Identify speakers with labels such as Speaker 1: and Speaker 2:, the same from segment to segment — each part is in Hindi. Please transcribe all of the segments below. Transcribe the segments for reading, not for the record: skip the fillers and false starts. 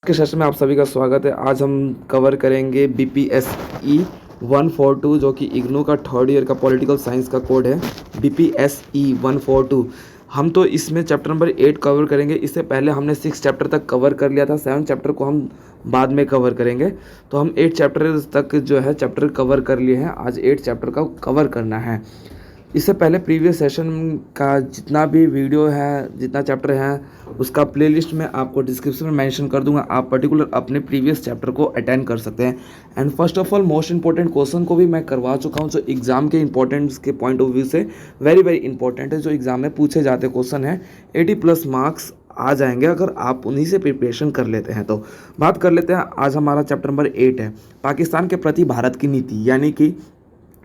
Speaker 1: के सेशन में आप सभी का स्वागत है। आज हम कवर करेंगे BPSE 142 जो कि इग्नू का थर्ड ईयर का पॉलिटिकल साइंस का कोड है। BPSE 142 हम तो इसमें चैप्टर नंबर 8 कवर करेंगे। इससे पहले हमने 6 चैप्टर तक कवर कर लिया था। 7 चैप्टर को हम बाद में कवर करेंगे। तो हम 8 चैप्टर तक जो है चैप्टर कवर कर लिए हैं। आज 8 चैप्टर का कवर करना है। इससे पहले प्रीवियस सेशन का जितना भी वीडियो है, जितना चैप्टर है, उसका प्लेलिस्ट मैं आपको डिस्क्रिप्शन में मेंशन कर दूंगा। आप पर्टिकुलर अपने प्रीवियस चैप्टर को अटेंड कर सकते हैं। And first of all most important question को भी मैं करवा चुका हूं, जो एग्जाम के इंपॉर्टेंस के पॉइंट ऑफ व्यू से वेरी वेरी इंपॉर्टेंट है। जो एग्जाम में पूछे जाते क्वेश्चन है 80+ मार्क्स आ जाएंगे अगर आप उन्हीं से प्रिपरेशन कर लेते हैं। तो बात कर लेते हैं। आज हमारा चैप्टर नंबर 8 है पाकिस्तान के प्रति भारत की नीति, यानी कि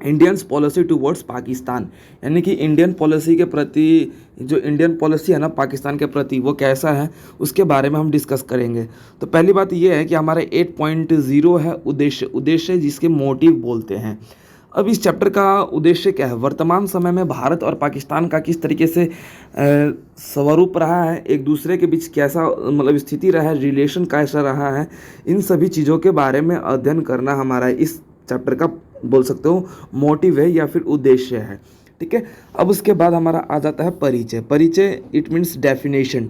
Speaker 1: इंडियंस पॉलिसी टूवर्ड्स पाकिस्तान। यानी कि इंडियन पॉलिसी के प्रति, जो इंडियन पॉलिसी है ना पाकिस्तान के प्रति, वो कैसा है उसके बारे में हम डिस्कस करेंगे। तो पहली बात ये है कि हमारे 8.0 है उद्देश्य जिसके मोटिव बोलते हैं। अब इस चैप्टर का उद्देश्य क्या है? वर्तमान समय में भारत और पाकिस्तान का किस तरीके से स्वरूप रहा है, एक दूसरे के बीच कैसा मतलब स्थिति रहा है, रिलेशन कैसा रहा है, इन सभी चीज़ों के बारे में अध्ययन करना हमारा इस चैप्टर का बोल सकते हो मोटिव है या फिर उद्देश्य है। ठीक है। अब उसके बाद हमारा आ जाता है परिचय। परिचय इट मीन्स डेफिनेशन।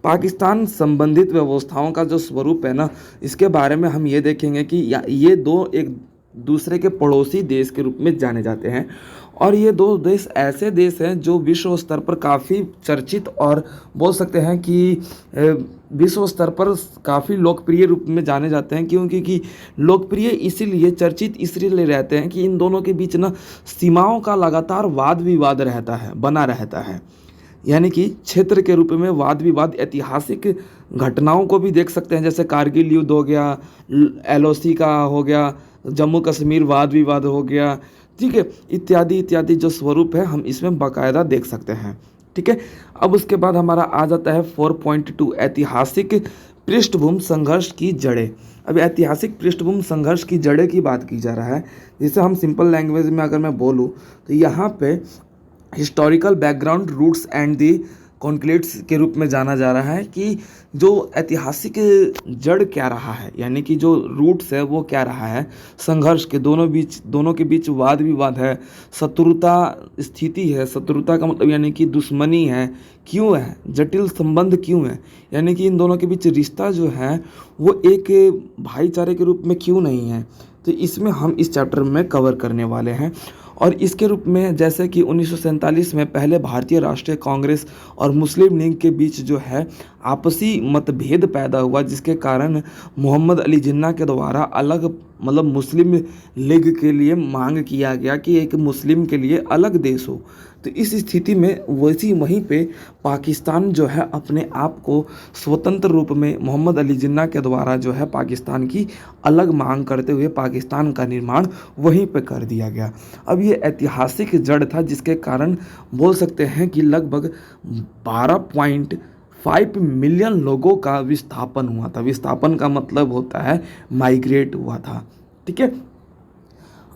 Speaker 1: पाकिस्तान संबंधित व्यवस्थाओं का जो स्वरूप है ना, इसके बारे में हम ये देखेंगे कि ये दो एक दूसरे के पड़ोसी देश के रूप में जाने जाते हैं, और ये दो देश ऐसे देश हैं जो विश्व स्तर पर काफ़ी चर्चित और बोल सकते हैं कि विश्व स्तर पर काफ़ी लोकप्रिय रूप में जाने जाते हैं। क्योंकि लोकप्रिय इसीलिए, चर्चित इसलिए रहते हैं कि इन दोनों के बीच ना सीमाओं का लगातार वाद विवाद रहता है, बना रहता है। यानी कि क्षेत्र के रूप में वाद विवाद, ऐतिहासिक घटनाओं को भी देख सकते हैं, जैसे कारगिल युद्ध हो गया, LOC का हो गया, जम्मू कश्मीर वाद विवाद हो गया, ठीक है, इत्यादि इत्यादि जो स्वरूप है हम इसमें बाकायदा देख सकते हैं। ठीक है। अब उसके बाद हमारा आ जाता है 4.2 ऐतिहासिक पृष्ठभूमि संघर्ष की जड़ें। अब ऐतिहासिक पृष्ठभूमि संघर्ष की जड़ें की बात की जा रहा है, जिसे हम सिंपल लैंग्वेज में अगर मैं बोलूँ तो यहाँ पे historical background, roots and the conflicts के रूप में जाना जा रहा है कि जो ऐतिहासिक जड़ क्या रहा है, यानी कि जो रूट्स है वो क्या रहा है संघर्ष के, दोनों के बीच वाद विवाद है, शत्रुता स्थिति है। शत्रुता का मतलब यानी कि दुश्मनी है, क्यों है, जटिल संबंध क्यों है, यानी कि इन दोनों के बीच रिश्ता जो है वो एक भाईचारे के रूप में क्यों नहीं है। तो इसमें हम इस चैप्टर में कवर करने वाले हैं। और इसके रूप में जैसे कि 1947 में पहले भारतीय राष्ट्रीय कांग्रेस और मुस्लिम लीग के बीच जो है आपसी मतभेद पैदा हुआ, जिसके कारण मोहम्मद अली जिन्ना के द्वारा अलग मतलब मुस्लिम लीग के लिए मांग किया गया कि एक मुस्लिम के लिए अलग देश हो। तो इस स्थिति में वहीं पे पाकिस्तान जो है अपने आप को स्वतंत्र रूप में मोहम्मद अली जिन्ना के द्वारा जो है पाकिस्तान की अलग मांग करते हुए पाकिस्तान का निर्माण वहीं पे कर दिया गया। अब ये ऐतिहासिक जड़ था, जिसके कारण बोल सकते हैं कि लगभग 12.5 मिलियन लोगों का विस्थापन हुआ था। विस्थापन का मतलब होता है माइग्रेट हुआ था। ठीक है।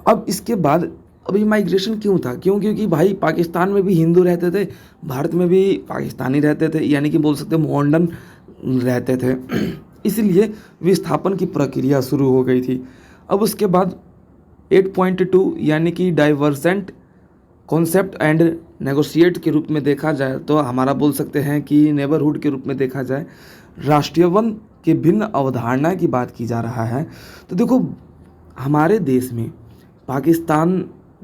Speaker 1: अब इसके बाद अभी माइग्रेशन क्यों था? क्योंकि भाई पाकिस्तान में भी हिंदू रहते थे, भारत में भी पाकिस्तानी रहते थे, यानी कि बोल सकते हैं मॉडर्न रहते थे। इसलिए विस्थापन की प्रक्रिया शुरू हो गई थी। अब उसके बाद 8.2 यानी कि डाइवर्जेंट कॉन्सेप्ट एंड नेगोशिएट के रूप में देखा जाए तो हमारा बोल सकते हैं कि नेबरहुड के रूप में देखा जाए, राष्ट्रीयवन के भिन्न अवधारणा की बात की जा रहा है। तो देखो, हमारे देश में पाकिस्तान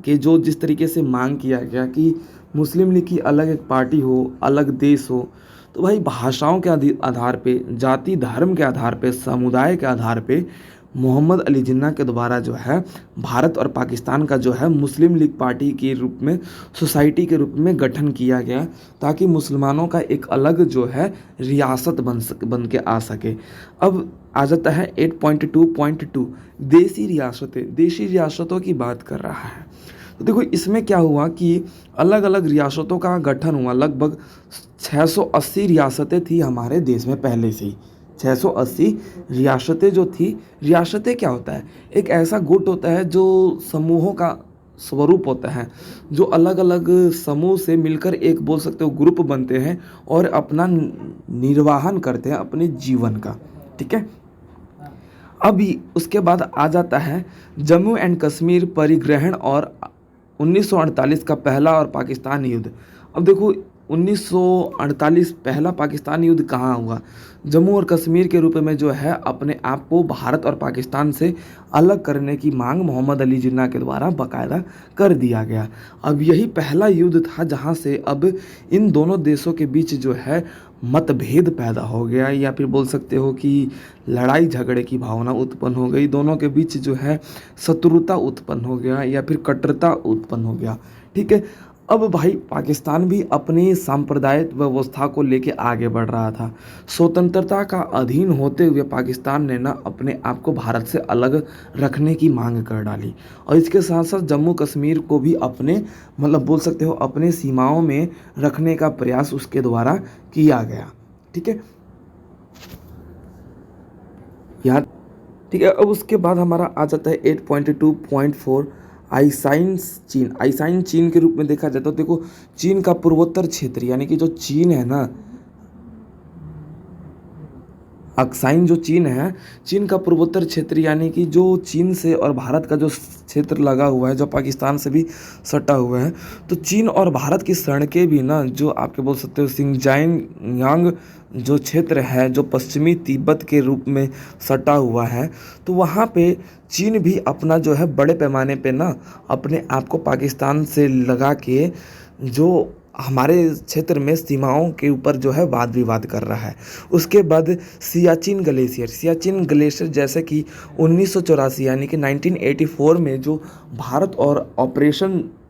Speaker 1: के जो जिस तरीके से मांग किया गया कि मुस्लिम लीग की अलग एक पार्टी हो, अलग देश हो, तो भाई भाषाओं के आधार पे, जाति धर्म के आधार पे, समुदाय के आधार पे मोहम्मद अली जिन्ना के द्वारा जो है भारत और पाकिस्तान का जो है मुस्लिम लीग पार्टी के रूप में, सोसाइटी के रूप में गठन किया गया, ताकि मुसलमानों का एक अलग जो है रियासत बन के आ सके। अब आ जाता है 8.2.2 देशी रियासतें। देशी रियासतों की बात कर रहा है। तो देखो, इसमें क्या हुआ कि अलग अलग रियासतों का गठन हुआ। लगभग 680 रियासतें थी हमारे देश में पहले से ही। 680 रियासतें जो थी, रियासतें क्या होता है? एक ऐसा गुट होता है जो समूहों का स्वरूप होता है, जो अलग अलग समूह से मिलकर एक बोल सकते हो ग्रुप बनते हैं और अपना निर्वाहन करते हैं अपने जीवन का। ठीक है। उसके बाद आ जाता है जम्मू एंड कश्मीर परिग्रहण और 1948 का पहला और पाकिस्तान युद्ध। अब देखो 1948 पहला पाकिस्तान युद्ध कहाँ हुआ? जम्मू और कश्मीर के रूप में जो है अपने आप को भारत और पाकिस्तान से अलग करने की मांग मोहम्मद अली जिन्ना के द्वारा बाकायदा कर दिया गया। अब यही पहला युद्ध था जहाँ से अब इन दोनों देशों के बीच जो है मतभेद पैदा हो गया, या फिर बोल सकते हो कि लड़ाई झगड़े की भावना उत्पन्न हो गई। दोनों के बीच जो है शत्रुता उत्पन्न हो गया या फिर कट्टरता उत्पन्न हो गया। ठीक है, अब भाई पाकिस्तान भी अपनी सांप्रदायिक व्यवस्था को लेके आगे बढ़ रहा था। स्वतंत्रता का अधीन होते हुए पाकिस्तान ने ना अपने आप को भारत से अलग रखने की मांग कर डाली, और इसके साथ साथ जम्मू कश्मीर को भी अपने मतलब बोल सकते हो अपने सीमाओं में रखने का प्रयास उसके द्वारा किया गया। ठीक है, यहाँ ठीक है। अब उसके बाद हमारा आ जाता है 8.2.4 आइसाइन चीन के रूप में देखा जाता है। तो देखो चीन का पूर्वोत्तर क्षेत्र यानी कि जो चीन है ना, अक्साइन जो चीन है, चीन का पूर्वोत्तर क्षेत्र यानी कि जो चीन से और भारत का जो क्षेत्र लगा हुआ है, जो पाकिस्तान से भी सटा हुआ है, तो चीन और भारत की सड़कें भी ना जो आपके बोल सकते हो सिंगजांग जो क्षेत्र है जो पश्चिमी तिब्बत के रूप में सटा हुआ है, तो वहाँ पे चीन भी अपना जो है बड़े पैमाने पे ना अपने आप को पाकिस्तान से लगा के जो हमारे क्षेत्र में सीमाओं के ऊपर जो है वाद विवाद कर रहा है। उसके बाद सियाचिन ग्लेशियर जैसे कि 1984 यानी कि 1984 में जो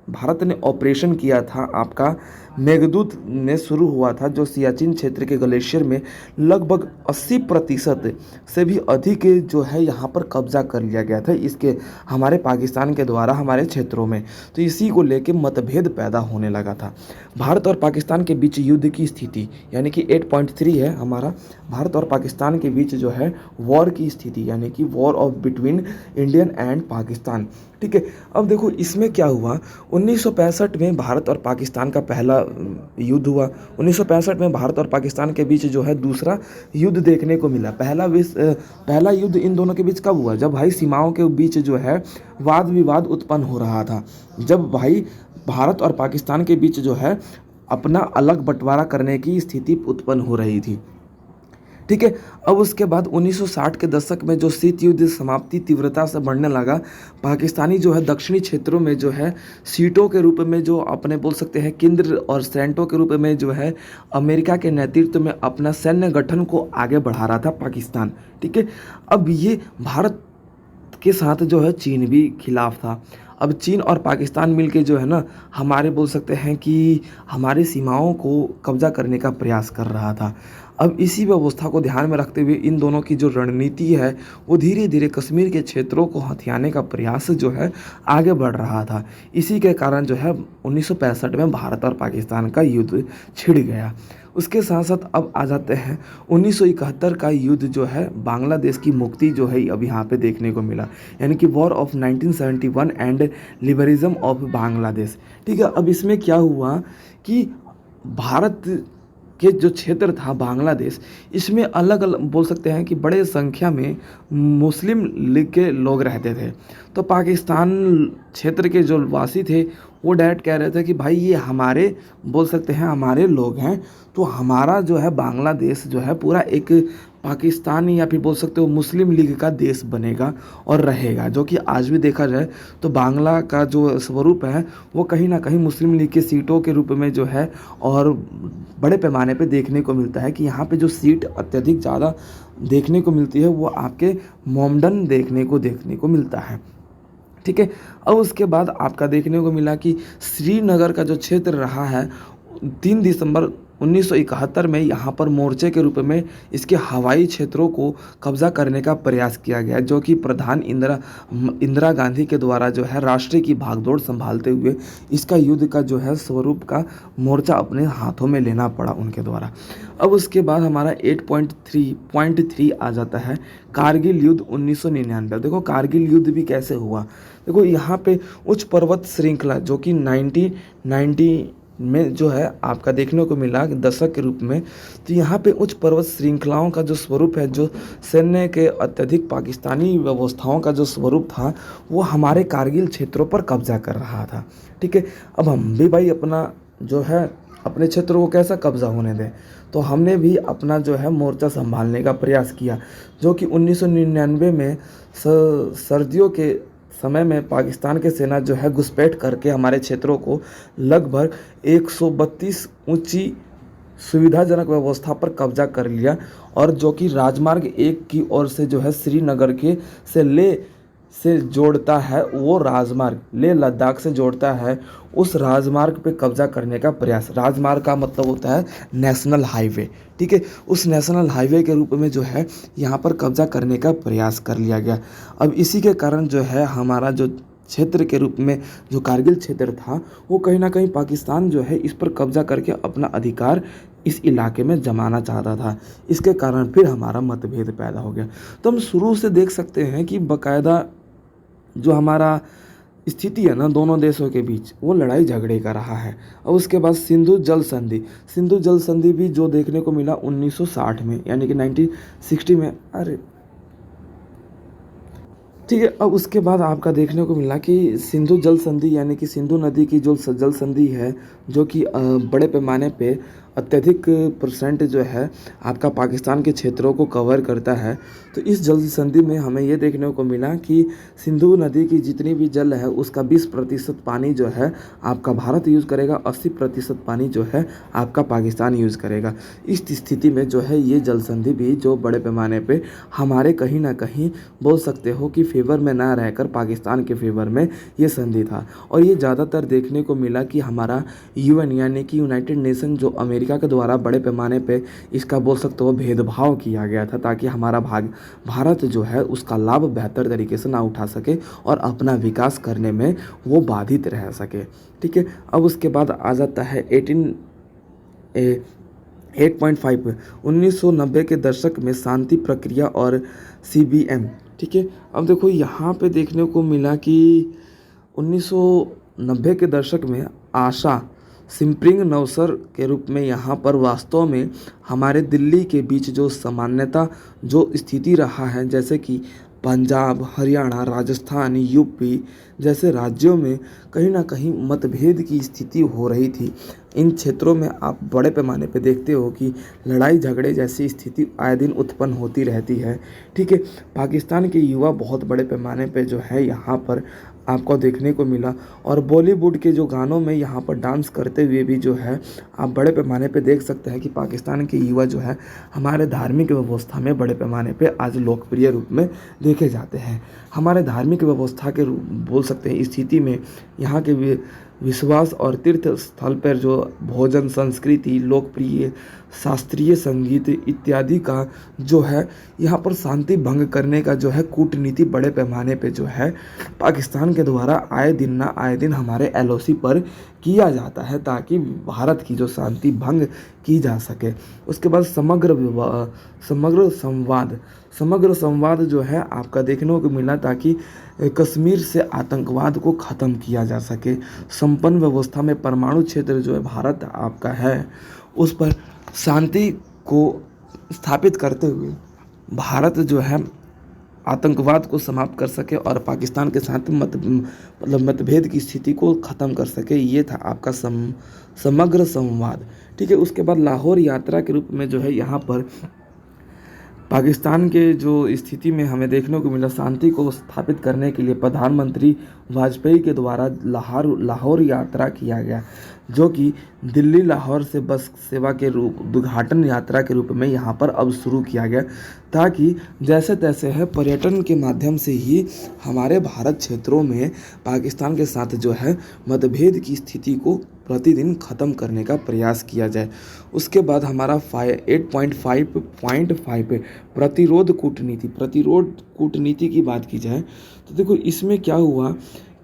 Speaker 1: भारत ने ऑपरेशन किया था आपका मेघदूत ने शुरू हुआ था, जो सियाचिन क्षेत्र के ग्लेशियर में लगभग 80% से भी अधिक जो है यहाँ पर कब्जा कर लिया गया था इसके हमारे पाकिस्तान के द्वारा हमारे क्षेत्रों में। तो इसी को लेके मतभेद पैदा होने लगा था। भारत और पाकिस्तान के बीच युद्ध की स्थिति यानी कि 8.3 है हमारा, भारत और पाकिस्तान के बीच जो है वॉर की स्थिति यानी कि war of between Indian and Pakistan. ठीक है, अब देखो इसमें क्या हुआ, 1965 में भारत और पाकिस्तान का पहला युद्ध हुआ। 1965 में भारत और पाकिस्तान के बीच जो है दूसरा युद्ध देखने को मिला। पहला युद्ध इन दोनों के बीच कब हुआ? जब भाई सीमाओं के बीच जो है वाद विवाद उत्पन्न हो रहा था, जब भाई भारत और पाकिस्तान के बीच जो है अपना अलग बंटवारा करने की स्थिति उत्पन्न हो रही थी। ठीक है, अब उसके बाद 1960 के दशक में जो शीत युद्ध समाप्ति तीव्रता से बढ़ने लगा, पाकिस्तानी जो है दक्षिणी क्षेत्रों में जो है सीटों के रूप में जो अपने बोल सकते हैं केंद्र और सेंटों के रूप में जो है अमेरिका के नेतृत्व में अपना सैन्य गठन को आगे बढ़ा रहा था पाकिस्तान। ठीक है, अब ये भारत के साथ जो है चीन भी खिलाफ था। अब चीन और पाकिस्तान मिलके जो है ना हमारे बोल सकते हैं कि हमारी सीमाओं को कब्जा करने का प्रयास कर रहा था। अब इसी व्यवस्था को ध्यान में रखते हुए इन दोनों की जो रणनीति है वो धीरे धीरे कश्मीर के क्षेत्रों को हथियाने का प्रयास जो है आगे बढ़ रहा था। इसी के कारण जो है 1965 में भारत और पाकिस्तान का युद्ध छिड़ गया। उसके साथ साथ अब आ जाते हैं 1971 का युद्ध जो है बांग्लादेश की मुक्ति जो है अब यहाँ पे देखने को मिला, यानी कि war of 1971 and liberalism of Bangladesh. ठीक है, अब इसमें क्या हुआ कि भारत के जो क्षेत्र था बांग्लादेश, इसमें अलग अलग बोल सकते हैं कि बड़े संख्या में मुस्लिम लीग के लोग रहते थे। तो पाकिस्तान क्षेत्र के जो वासी थे वो डायरेक्ट कह रहे थे कि भाई ये हमारे बोल सकते हैं हमारे लोग हैं, तो हमारा जो है बांग्लादेश जो है पूरा एक पाकिस्तानी या फिर बोल सकते हो मुस्लिम लीग का देश बनेगा और रहेगा। जो कि आज भी देखा जाए तो बांग्ला का जो स्वरूप है वो कहीं ना कहीं मुस्लिम लीग के सीटों के रूप में जो है और बड़े पैमाने पे देखने को मिलता है कि यहाँ पे जो सीट अत्यधिक ज़्यादा देखने को मिलती है वो आपके मोमडन देखने को मिलता है। ठीक है, अब उसके बाद आपका देखने को मिला कि श्रीनगर का जो क्षेत्र रहा है 3 दिसंबर 1971 में यहाँ पर मोर्चे के रूप में इसके हवाई क्षेत्रों को कब्जा करने का प्रयास किया गया, जो कि प्रधान इंदिरा गांधी के द्वारा जो है राष्ट्र की भागदौड़ संभालते हुए इसका युद्ध का जो है स्वरूप का मोर्चा अपने हाथों में लेना पड़ा उनके द्वारा। अब उसके बाद हमारा 8.3 आ जाता है कारगिल युद्ध 1999। देखो कारगिल युद्ध भी कैसे हुआ, देखो यहाँ पे उच्च पर्वत श्रृंखला जो कि में जो है आपका देखने को मिला दशक के रूप में। तो यहाँ पे उच्च पर्वत श्रृंखलाओं का जो स्वरूप है, जो सैन्य के अत्यधिक पाकिस्तानी व्यवस्थाओं का जो स्वरूप था, वो हमारे कारगिल क्षेत्रों पर कब्जा कर रहा था। ठीक है, अब हम भी भाई अपना जो है अपने क्षेत्र को कैसा कब्जा होने दें, तो हमने भी अपना जो है मोर्चा संभालने का प्रयास किया, जो कि 1999 में सर्दियों के समय में पाकिस्तान की सेना जो है घुसपैठ करके हमारे क्षेत्रों को लगभग 132 ऊंची सुविधाजनक व्यवस्था पर कब्जा कर लिया, और जो कि राजमार्ग 1 की ओर से जो है श्रीनगर के से जोड़ता है, वो राजमार्ग लेह लद्दाख से जोड़ता है, उस राजमार्ग पे कब्जा करने का प्रयास। राजमार्ग का मतलब होता है नेशनल हाईवे। ठीक है, उस नेशनल हाईवे के रूप में जो है यहाँ पर कब्जा करने का प्रयास कर लिया गया। अब इसी के कारण जो है हमारा जो क्षेत्र के रूप में जो कारगिल क्षेत्र था, वो कहीं ना कहीं पाकिस्तान जो है इस पर कब्जा करके अपना अधिकार इस इलाके में जमाना चाहता था। इसके कारण फिर हमारा मतभेद पैदा हो गया। तो हम शुरू से देख सकते हैं कि बाकायदा जो हमारा स्थिति है ना दोनों देशों के बीच, वो लड़ाई झगड़े का रहा है। और उसके बाद सिंधु जल संधि भी जो देखने को मिला 1960 में, यानी कि 1960 में। अरे ठीक है, अब उसके बाद आपका देखने को मिला कि सिंधु जल संधि, यानी कि सिंधु नदी की जो जल संधि है, जो कि बड़े पैमाने पे अत्यधिक परसेंट जो है आपका पाकिस्तान के क्षेत्रों को कवर करता है। तो इस जल संधि में हमें ये देखने को मिला कि सिंधु नदी की जितनी भी जल है उसका 20% पानी जो है आपका भारत यूज़ करेगा, 80% पानी जो है आपका पाकिस्तान यूज़ करेगा। इस स्थिति में जो है ये जल संधि भी जो बड़े पैमाने पे हमारे कहीं ना कहीं बोल सकते हो कि फेवर में ना रहकर पाकिस्तान के फेवर में ये संधि था। और ये ज़्यादातर देखने को मिला कि हमारा UN यानी कि यूनाइटेड नेशन जो अमेरिका के द्वारा बड़े पैमाने पे इसका बोल सकते हो भेदभाव किया गया था, ताकि हमारा भारत जो है उसका लाभ बेहतर तरीके से ना उठा सके और अपना विकास करने में वो बाधित रह सके। ठीक है, अब उसके बाद आ जाता है 8.5 1990 के दशक में शांति प्रक्रिया और CBM। ठीक है, अब देखो यहाँ पे देखने को मिला कि 1990 के दशक में आशा स्प्रिंग नवसर के रूप में यहाँ पर वास्तव में हमारे दिल्ली के बीच जो सामान्यता जो स्थिति रहा है, जैसे कि पंजाब, हरियाणा, राजस्थान, यूपी जैसे राज्यों में कहीं ना कहीं मतभेद की स्थिति हो रही थी। इन क्षेत्रों में आप बड़े पैमाने पे देखते हो कि लड़ाई झगड़े जैसी स्थिति आए दिन उत्पन्न होती रहती है। ठीक है, पाकिस्तान के युवा बहुत बड़े पैमाने पे जो है यहाँ पर आपको देखने को मिला, और बॉलीवुड के जो गानों में यहाँ पर डांस करते हुए भी जो है आप बड़े पैमाने पे देख सकते हैं कि पाकिस्तान के युवा जो है हमारे धार्मिक व्यवस्था में बड़े पैमाने पे आज लोकप्रिय रूप में देखे जाते हैं। हमारे धार्मिक व्यवस्था के रूप बोल सकते हैं स्थिति में यहाँ के विश्वास और तीर्थ स्थल पर जो भोजन, संस्कृति, लोकप्रिय शास्त्रीय संगीत इत्यादि का जो है यहाँ पर शांति भंग करने का जो है कूटनीति बड़े पैमाने पे जो है पाकिस्तान के द्वारा आए दिन ना आए दिन हमारे LOC पर किया जाता है, ताकि भारत की जो शांति भंग की जा सके। उसके बाद समग्र संवाद जो है आपका देखने को मिला, ताकि कश्मीर से आतंकवाद को ख़त्म किया जा सके। संपन्न व्यवस्था में परमाणु क्षेत्र जो है भारत आपका है, उस पर शांति को स्थापित करते हुए भारत जो है आतंकवाद को समाप्त कर सके और पाकिस्तान के साथ मतभेद की स्थिति को ख़त्म कर सके। ये था आपका समग्र संवाद। ठीक है, उसके बाद लाहौर यात्रा के रूप में जो है यहाँ पर पाकिस्तान के जो स्थिति में हमें देखने को मिला, शांति को स्थापित करने के लिए प्रधानमंत्री वाजपेयी के द्वारा लाहौर यात्रा किया गया, जो कि दिल्ली लाहौर से बस सेवा के उद्घाटन यात्रा के रूप में यहाँ पर अब शुरू किया गया, ताकि जैसे तैसे है पर्यटन के माध्यम से ही हमारे भारत क्षेत्रों में पाकिस्तान के साथ जो है मतभेद की स्थिति को प्रतिदिन ख़त्म करने का प्रयास किया जाए। उसके बाद हमारा 8.5 प्रतिरोध कूटनीति की बात की जाए तो देखो इसमें क्या हुआ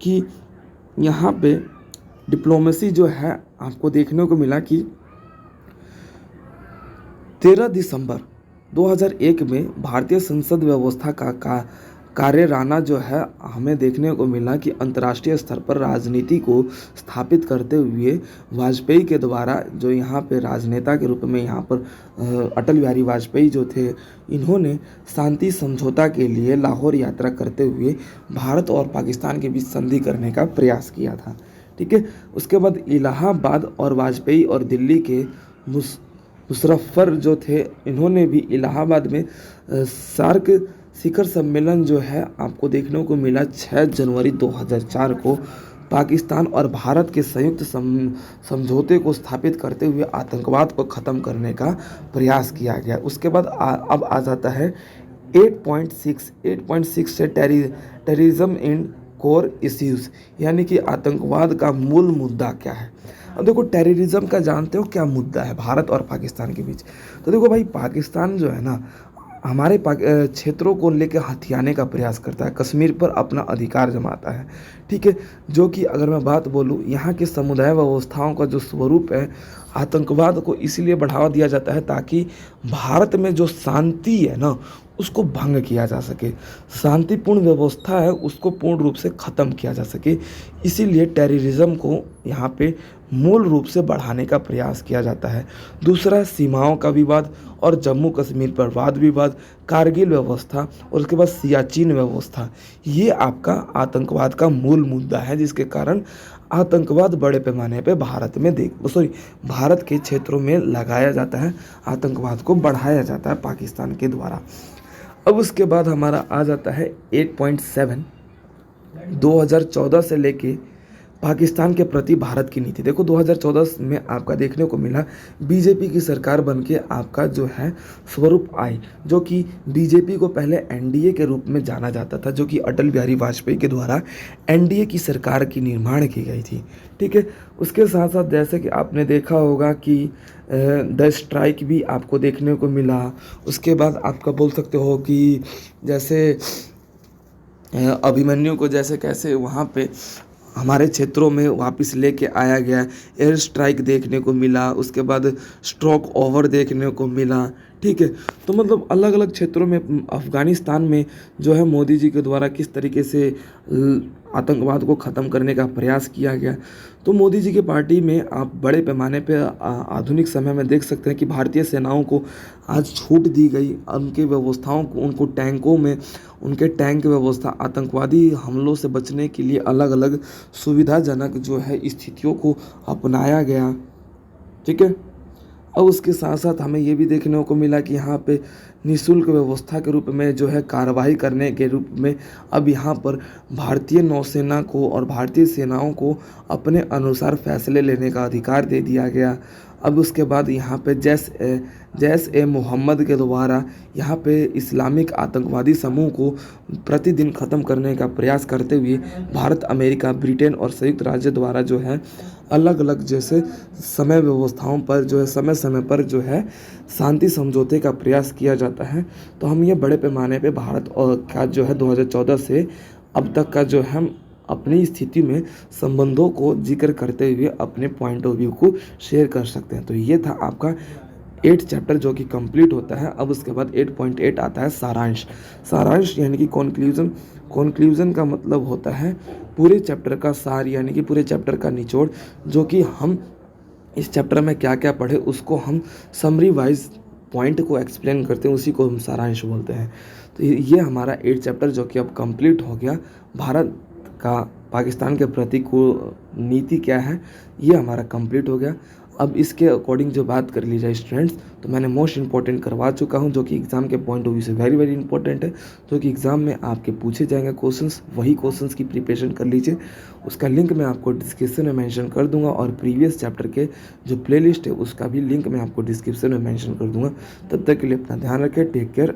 Speaker 1: कि यहाँ पे डिप्लोमेसी जो है आपको देखने को मिला कि 13 दिसंबर 2001 में भारतीय संसद व्यवस्था कार्यराना जो है हमें देखने को मिला कि अंतर्राष्ट्रीय स्तर पर राजनीति को स्थापित करते हुए वाजपेयी के द्वारा जो यहाँ पे राजनेता के रूप में यहाँ पर अटल बिहारी वाजपेयी जो थे, इन्होंने शांति समझौता के लिए लाहौर यात्रा करते हुए भारत और पाकिस्तान के बीच संधि करने का प्रयास किया था। ठीक है, उसके बाद इलाहाबाद और वाजपेयी और दिल्ली के मुशर्रफ जो थे, इन्होंने भी इलाहाबाद में सार्क शिखर सम्मेलन जो है आपको देखने को मिला 6 जनवरी 2004 को पाकिस्तान और भारत के संयुक्त समझौते को स्थापित करते हुए आतंकवाद को ख़त्म करने का प्रयास किया गया। उसके बाद अब आ जाता है 8.6 से टेररिज्म इन कोर इश्यूज, यानी कि आतंकवाद का मूल मुद्दा क्या है। अब देखो, टेररिज्म का जानते हो क्या मुद्दा है भारत और पाकिस्तान के बीच। तो देखो भाई, पाकिस्तान जो है ना हमारे क्षेत्रों को लेकर हथियाने का प्रयास करता है, कश्मीर पर अपना अधिकार जमाता है। ठीक है, जो कि अगर मैं बात बोलूँ, यहाँ के समुदाय व्यवस्थाओं का जो स्वरूप है, आतंकवाद को इसलिए बढ़ावा दिया जाता है ताकि भारत में जो शांति है ना उसको भंग किया जा सके, शांतिपूर्ण व्यवस्था है उसको पूर्ण रूप से ख़त्म किया जा सके। इसीलिए टेररिज्म को यहाँ पे मूल रूप से बढ़ाने का प्रयास किया जाता है। दूसरा, सीमाओं का विवाद और जम्मू कश्मीर पर वाद विवाद, कारगिल व्यवस्था और उसके बाद सियाचिन व्यवस्था, ये आपका आतंकवाद का मूल मुद्दा है, जिसके कारण आतंकवाद बड़े पैमाने पे भारत के क्षेत्रों में लगाया जाता है, आतंकवाद को बढ़ाया जाता है पाकिस्तान के द्वारा। अब उसके बाद हमारा आ जाता है 8.7 2014 से लेके पाकिस्तान के प्रति भारत की नीति। देखो 2014 में आपका देखने को मिला बीजेपी की सरकार बनके आपका जो है स्वरूप आई, जो कि बीजेपी को पहले एनडीए के रूप में जाना जाता था, जो कि अटल बिहारी वाजपेयी के द्वारा एनडीए की सरकार की निर्माण की गई थी। ठीक है, उसके साथ साथ जैसे कि आपने देखा होगा कि द स्ट्राइक भी आपको देखने को मिला। उसके बाद आपका बोल सकते हो कि जैसे अभिमन्यु को जैसे कैसे वहाँ पे हमारे क्षेत्रों में वापस लेके आया गया, एयर स्ट्राइक देखने को मिला, उसके बाद स्ट्रोक ओवर देखने को मिला। ठीक है, तो मतलब अलग अलग क्षेत्रों में अफ़गानिस्तान में जो है मोदी जी के द्वारा किस तरीके से आतंकवाद को ख़त्म करने का प्रयास किया गया। तो मोदी जी की पार्टी में आप बड़े पैमाने पे आधुनिक समय में देख सकते हैं कि भारतीय सेनाओं को आज छूट दी गई, उनके व्यवस्थाओं को, उनको टैंकों में उनके टैंक व्यवस्था आतंकवादी हमलों से बचने के लिए अलग अलग सुविधाजनक जो है स्थितियों को अपनाया गया। ठीक है, और उसके साथ साथ हमें ये भी देखने को मिला कि यहाँ पे निःशुल्क व्यवस्था के रूप में जो है कार्रवाई करने के रूप में अब यहाँ पर भारतीय नौसेना को और भारतीय सेनाओं को अपने अनुसार फैसले लेने का अधिकार दे दिया गया। अब उसके बाद यहाँ पे जैश ए मोहम्मद के द्वारा यहाँ पे इस्लामिक आतंकवादी समूह को प्रतिदिन ख़त्म करने का प्रयास करते हुए भारत, अमेरिका, ब्रिटेन और संयुक्त राज्य द्वारा जो है अलग अलग जैसे समय व्यवस्थाओं पर जो है समय समय पर जो है शांति समझौते का प्रयास किया जाता है। तो हम ये बड़े पैमाने पे भारत और का जो है 2014 से अब तक का जो है अपनी स्थिति में संबंधों को जिक्र करते हुए अपने पॉइंट ऑफ व्यू को शेयर कर सकते हैं। तो ये था आपका 8 चैप्टर जो कि कंप्लीट होता है। अब उसके बाद 8.8 आता है सारांश यानी कि कॉन्क्लूजन का मतलब होता है पूरे चैप्टर का सार, यानी कि पूरे चैप्टर का निचोड़, जो कि हम इस चैप्टर में क्या क्या पढ़े उसको हम समरी वाइज पॉइंट को एक्सप्लेन करते हैं, उसी को हम सारांश बोलते हैं। तो ये हमारा 8 चैप्टर जो कि अब कंप्लीट हो गया। भारत का पाकिस्तान के प्रति को नीति क्या है, ये हमारा कंप्लीट हो गया। अब इसके अकॉर्डिंग जो बात कर ली जाए स्टूडेंट्स, तो मैंने मोस्ट इंपॉर्टेंट करवा चुका हूँ, जो कि एग्ज़ाम के पॉइंट ऑफ व्यू से वेरी वेरी इंपॉर्टेंट है, जो कि एग्ज़ाम में आपके पूछे जाएंगे क्वेश्चंस, वही क्वेश्चंस की प्रिपरेशन कर लीजिए। उसका लिंक मैं आपको डिस्क्रिप्शन में मेंशन कर दूंगा और प्रीवियस चैप्टर के जो प्लेलिस्ट है उसका भी लिंक मैं आपको डिस्क्रिप्शन में मेंशन कर दूंगा। तब तक के लिए अपना ध्यान रखें, टेक केयर।